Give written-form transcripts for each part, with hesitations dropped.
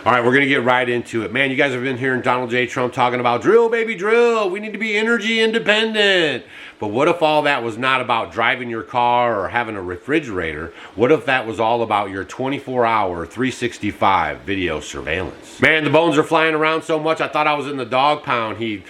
All right, we're going to get right into it. Man, you guys have been hearing Donald J. Trump talking about drill, baby, drill. We need to be energy independent. But what if all that was not about driving your car or having a refrigerator? What if that was all about your 24-hour, 365 video surveillance? Man, the bones are flying around so much, I thought I was in the dog pound. He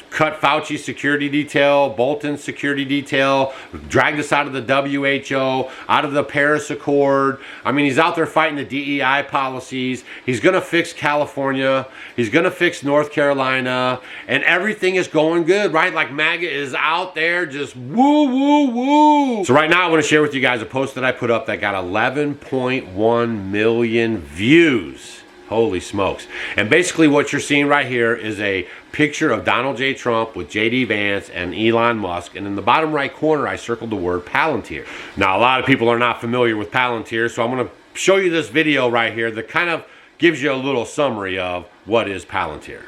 cut Fauci's security detail, Bolton's security detail, dragged us out of the WHO, out of the Paris Accord. I mean, he's out there fighting the DEI policies. He's going to fix California. He's going to fix North Carolina. And everything is going good, right? Like MAGA is out there just woo, woo, woo. So right now I want to share with you guys a post that I put up that got 11.1 million views. Holy smokes. And basically what you're seeing right here is a picture of Donald J. Trump with J.D. Vance and Elon Musk. And in the bottom right corner, I circled the word Palantir. Now, a lot of people are not familiar with Palantir, so I'm going to show you this video right here that kind of gives you a little summary of what is Palantir.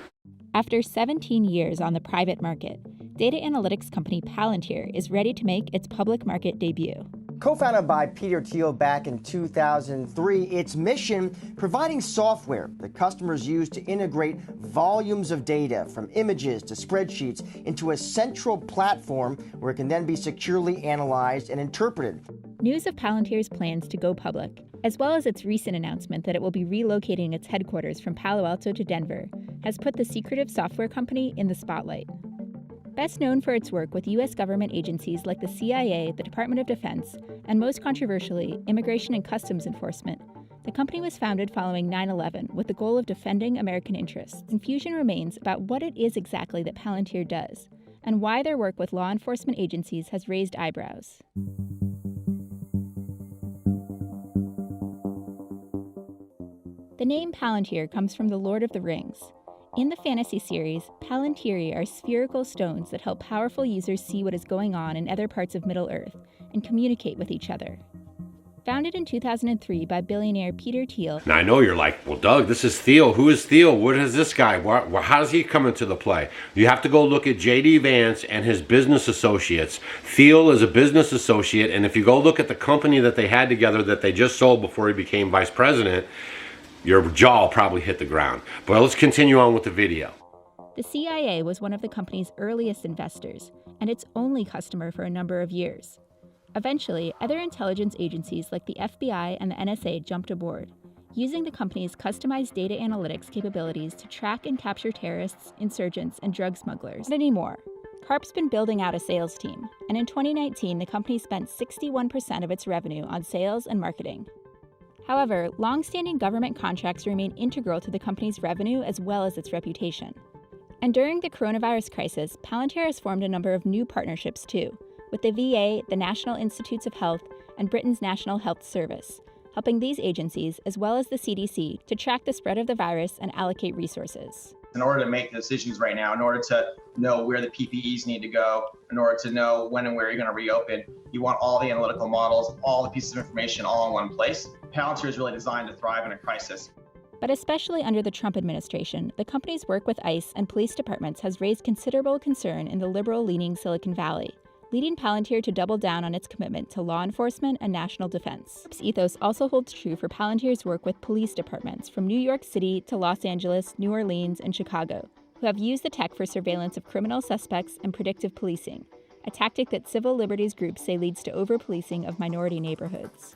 After 17 years on the private market, data analytics company Palantir is ready to make its public market debut. Co-founded by Peter Thiel back in 2003, its mission, providing software that customers use to integrate volumes of data from images to spreadsheets into a central platform where it can then be securely analyzed and interpreted. News of Palantir's plans to go public, as well as its recent announcement that it will be relocating its headquarters from Palo Alto to Denver, has put the secretive software company in the spotlight. Best known for its work with U.S. government agencies like the CIA, the Department of Defense, and most controversially, Immigration and Customs Enforcement, the company was founded following 9/11 with the goal of defending American interests. Confusion remains about what it is exactly that Palantir does, and why their work with law enforcement agencies has raised eyebrows. The name Palantir comes from the Lord of the Rings. In the fantasy series, Palantiri are spherical stones that help powerful users see what is going on in other parts of Middle-earth and communicate with each other. Founded in 2003 by billionaire Peter Thiel. Now I know you're like, well, Doug, this is Thiel. Who is Thiel? What is this guy? How does he come into the play? You have to go look at J.D. Vance and his business associates. Thiel is a business associate, and if you go look at the company that they had together that they just sold before he became vice president, your jaw probably hit the ground. But let's continue on with the video. The CIA was one of the company's earliest investors, and its only customer for a number of years. Eventually, other intelligence agencies like the FBI and the NSA jumped aboard, using the company's customized data analytics capabilities to track and capture terrorists, insurgents, and drug smugglers. Not anymore. CARP's been building out a sales team, and in 2019, the company spent 61% of its revenue on sales and marketing. However, long-standing government contracts remain integral to the company's revenue as well as its reputation. And during the coronavirus crisis, Palantir has formed a number of new partnerships too, with the VA, the National Institutes of Health, and Britain's National Health Service, helping these agencies, as well as the CDC, to track the spread of the virus and allocate resources. In order to make the decisions right now, in order to know where the PPEs need to go, in order to know when and where you're going to reopen, you want all the analytical models, all the pieces of information all in one place. Palantir is really designed to thrive in a crisis. But especially under the Trump administration, the company's work with ICE and police departments has raised considerable concern in the liberal-leaning Silicon Valley, leading Palantir to double down on its commitment to law enforcement and national defense. This ethos also holds true for Palantir's work with police departments from New York City to Los Angeles, New Orleans, and Chicago, who have used the tech for surveillance of criminal suspects and predictive policing, a tactic that civil liberties groups say leads to over-policing of minority neighborhoods.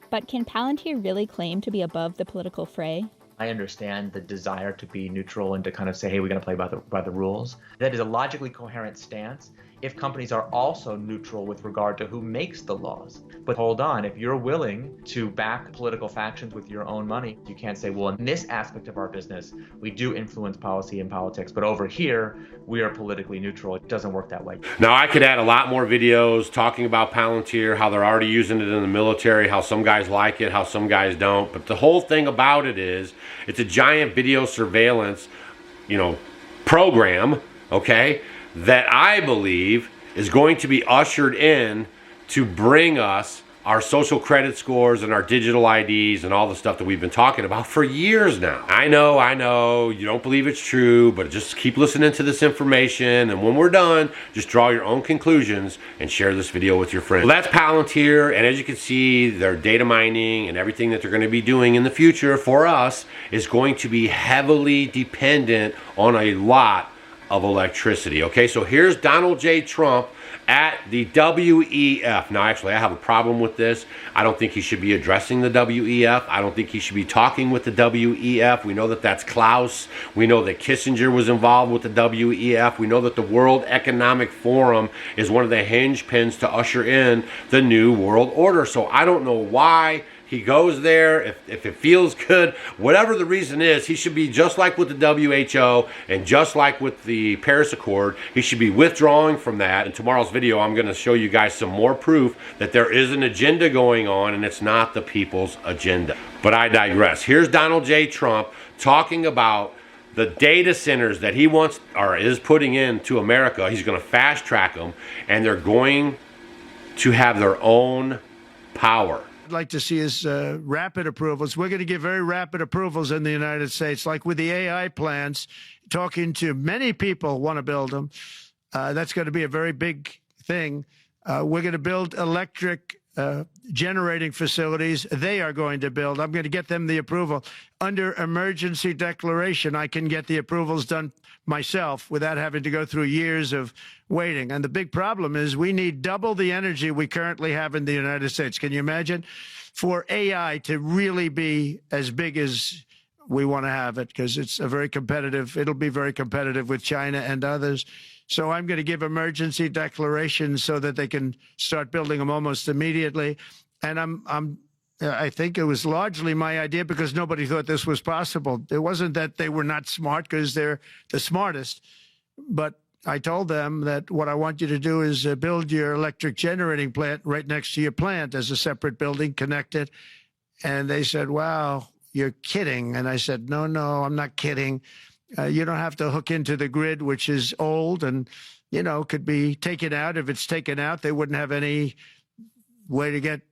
But can Palantir really claim to be above the political fray? I understand the desire to be neutral and to kind of say, hey, we're going to play by the rules. That is a logically coherent stance if companies are also neutral with regard to who makes the laws. But hold on, if you're willing to back political factions with your own money, you can't say, well, in this aspect of our business, we do influence policy and politics, but over here, we are politically neutral. It doesn't work that way. Now, I could add a lot more videos talking about Palantir, how they're already using it in the military, how some guys like it, how some guys don't. But the whole thing about it is, it's a giant video surveillance, program, okay, that I believe is going to be ushered in to bring us our social credit scores and our digital IDs and all the stuff that we've been talking about for years now. I know, you don't believe it's true, but just keep listening to this information, and when we're done, just draw your own conclusions and share this video with your friends. Well, that's Palantir, and as you can see, their data mining and everything that they're going to be doing in the future for us is going to be heavily dependent on a lot of electricity. Okay, so here's Donald J. Trump at the WEF. Now, actually, I have a problem with this. I don't think he should be addressing the WEF. I don't think he should be talking with the WEF. We know that that's Klaus. We know that Kissinger was involved with the WEF. We know that the World Economic Forum is one of the hinge pins to usher in the new world order. So I don't know why he goes there. If it feels good, whatever the reason is, he should be just like with the WHO and just like with the Paris Accord. He should be withdrawing from that. In tomorrow's video, I'm going to show you guys some more proof that there is an agenda going on, and it's not the people's agenda. But I digress. Here's Donald J. Trump talking about the data centers that he wants or is putting into America. He's going to fast track them, and they're going to have their own power. I'd like to see is rapid approvals. We're going to give very rapid approvals in the United States, like with the AI plants, talking to many people want to build them. That's going to be a very big thing. We're going to build electric generating facilities. They are going to build. I'm going to get them the approval. Under emergency declaration, I can get the approvals done myself without having to go through years of waiting. And the big problem is we need double the energy we currently have in the United States. Can you imagine? For AI to really be as big as we want to have it, because it's a very competitive, it'll be very competitive with China and others. So I'm going to give emergency declarations so that they can start building them almost immediately. And I think it was largely my idea because nobody thought this was possible. It wasn't that they were not smart, because they're the smartest. But I told them that what I want you to do is build your electric generating plant right next to your plant as a separate building connected. And they said, wow, you're kidding. And I said, no, I'm not kidding. You don't have to hook into the grid, which is old and, could be taken out. If it's taken out, they wouldn't have any way to get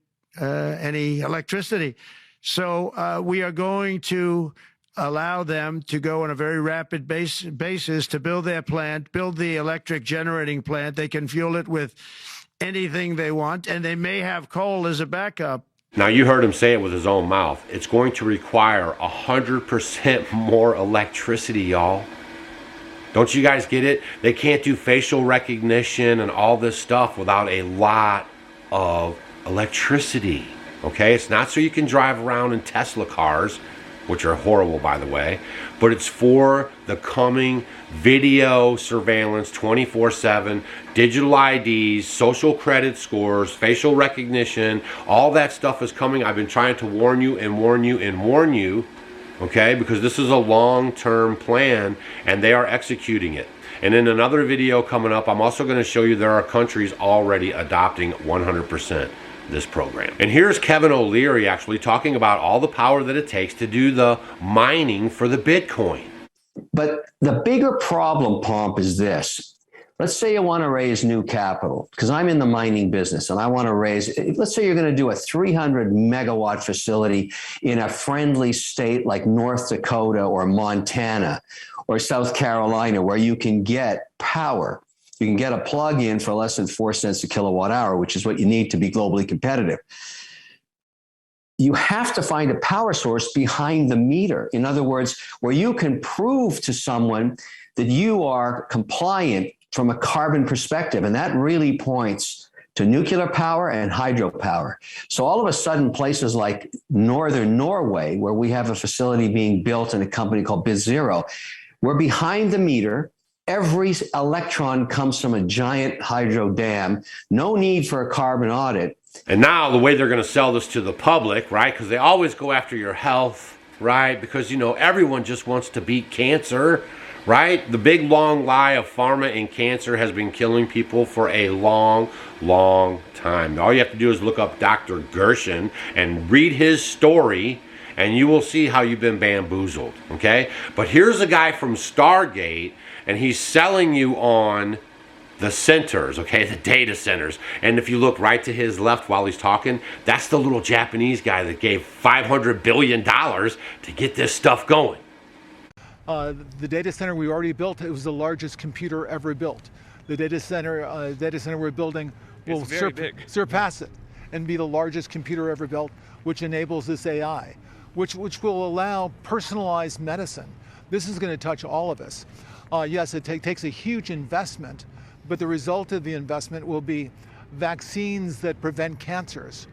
any electricity. So we are going to allow them to go on a very rapid basis to build their plant, build the electric generating plant. They can fuel it with anything they want, and they may have coal as a backup. Now, you heard him say it with his own mouth. It's going to require 100% more electricity, y'all. Don't you guys get it? They can't do facial recognition and all this stuff without a lot of electricity. Okay? It's not so you can drive around in Tesla cars, which are horrible, by the way, but it's for the coming video surveillance 24/7, digital IDs, social credit scores, facial recognition. All that stuff is coming. I've been trying to warn you and warn you and warn you, okay, because this is a long-term plan and they are executing it. And in another video coming up, I'm also going to show you there are countries already adopting 100% this program. And here's Kevin O'Leary actually talking about all the power that it takes to do the mining for the Bitcoin. But the bigger problem, Pomp, is this. Let's say you want to raise new capital, because I'm in the mining business and I want to raise, let's say you're going to do a 300 megawatt facility in a friendly state like North Dakota or Montana or South Carolina, where you can get power. You can get a plug-in for less than 4 cents a kilowatt hour, which is what you need to be globally competitive. You have to find a power source behind the meter. In other words, where you can prove to someone that you are compliant from a carbon perspective. And that really points to nuclear power and hydropower. So all of a sudden, places like northern Norway, where we have a facility being built in a company called BitZero, we're behind the meter. Every electron comes from a giant hydro dam. No need for a carbon audit. And now the way they're going to sell this to the public, right? Because they always go after your health, right? Because, everyone just wants to beat cancer, right? The big long lie of pharma and cancer has been killing people for a long, long time. All you have to do is look up Dr. Gershon and read his story, and you will see how you've been bamboozled, okay? But here's a guy from Stargate, and he's selling you on the centers, okay, the data centers. And if you look right to his left while he's talking, that's the little Japanese guy that gave $500 billion to get this stuff going. The data center we already built, it was the largest computer ever built. The data center we're building will surpass it and be the largest computer ever built, which enables this AI, which will allow personalized medicine. This is going to touch all of us. Yes, it takes a huge investment, but the result of the investment will be vaccines that prevent cancers,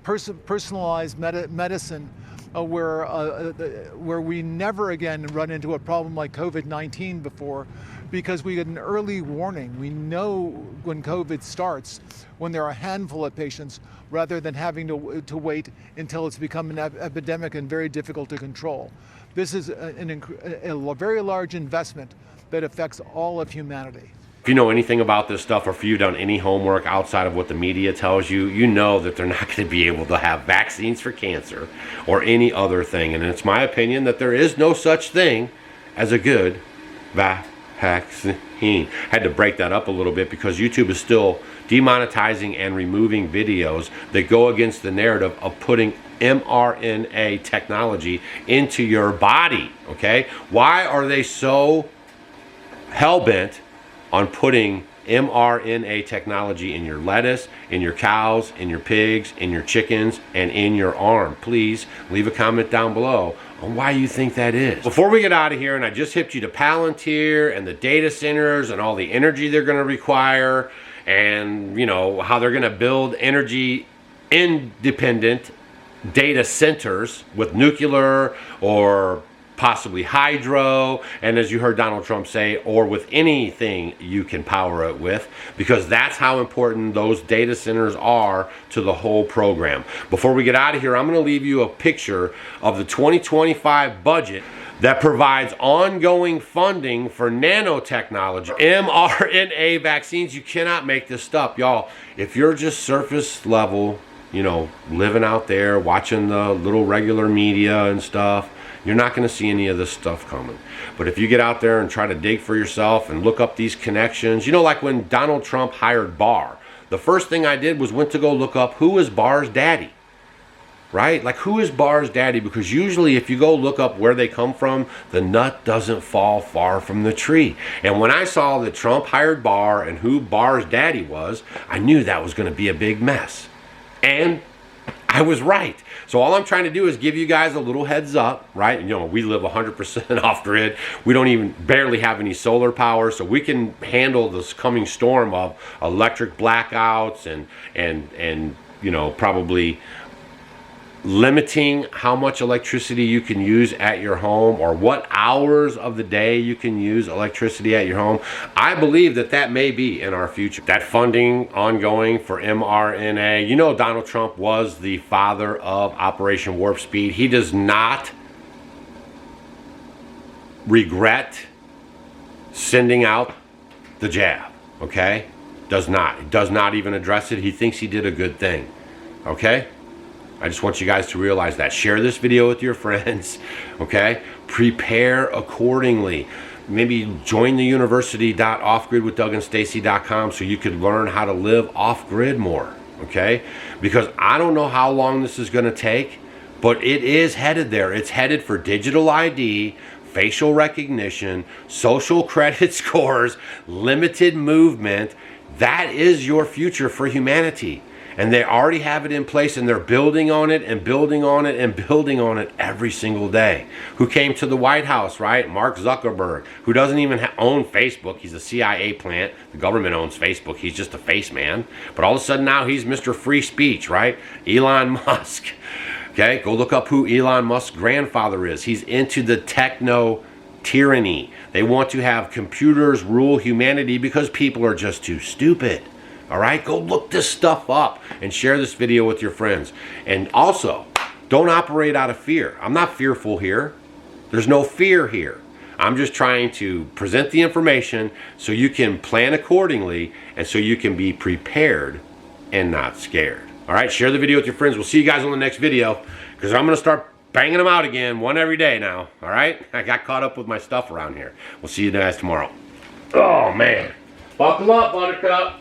personalized medicine where we never again run into a problem like COVID-19 before, because we get an early warning. We know when COVID starts, when there are a handful of patients, rather than having to wait until it's become an epidemic and very difficult to control. This is a very large investment that affects all of humanity. If you know anything about this stuff, or if you've done any homework outside of what the media tells you, you know that they're not going to be able to have vaccines for cancer or any other thing. And it's my opinion that there is no such thing as a good vaccine. Had to break that up a little bit because YouTube is still demonetizing and removing videos that go against the narrative of putting mRNA technology into your body, okay? Why are they so hell-bent on putting mRNA technology in your lettuce, in your cows, in your pigs, in your chickens, and in your arm? Please leave a comment down below on why you think that is. Before we get out of here, and I just hipped you to Palantir and the data centers and all the energy they're going to require, and you know how they're going to build energy independent data centers with nuclear or possibly hydro, and as you heard Donald Trump say, or with anything you can power it with, because that's how important those data centers are to the whole program. Before we get out of here, I'm going to leave you a picture of the 2025 budget that provides ongoing funding for nanotechnology, mRNA vaccines. You cannot make this stuff, y'all. If you're just surface level, you know, living out there, watching the little regular media and stuff, you're not going to see any of this stuff coming. But if you get out there and try to dig for yourself and look up these connections, you know, like when Donald Trump hired Barr, the first thing I did was went to go look up who is Barr's daddy, right? Like, who is Barr's daddy? Because usually if you go look up where they come from, the nut doesn't fall far from the tree. And when I saw that Trump hired Barr and who Barr's daddy was, I knew that was going to be a big mess. And I was right. So all I'm trying to do is give you guys a little heads up, right? You know, we live 100% off grid. We don't even barely have any solar power, so we can handle this coming storm of electric blackouts and you know, probably limiting how much electricity you can use at your home or what hours of the day you can use electricity at your home. I believe that that may be in our future. That funding ongoing for mRNA. You know, Donald Trump was the father of Operation Warp Speed. He does not regret sending out the jab, okay? Does not. He does not even address it. He thinks he did a good thing, okay? I just want you guys to realize that. Share this video with your friends, okay? Prepare accordingly. Maybe join the university.offgridwithdougandstacy.com so you could learn how to live off-grid more, okay? Because I don't know how long this is going to take, but it is headed there. It's headed for digital ID, facial recognition, social credit scores, limited movement. That is your future for humanity. And they already have it in place, and they're building on it and building on it and building on it every single day. Who came to the White House, right? Mark Zuckerberg, who doesn't even own Facebook. He's a CIA plant. The government owns Facebook. He's just a face man. But all of a sudden now he's Mr. Free Speech, right? Elon Musk. Okay, go look up who Elon Musk's grandfather is. He's into the techno tyranny. They want to have computers rule humanity because people are just too stupid. All right, go look this stuff up and share this video with your friends. And also, don't operate out of fear. I'm not fearful here. There's no fear here. I'm just trying to present the information so you can plan accordingly and so you can be prepared and not scared. All right, share the video with your friends. We'll see you guys on the next video because I'm going to start banging them out again, one every day now. All right, I got caught up with my stuff around here. We'll see you guys tomorrow. Oh, man. Buckle up, Buttercup.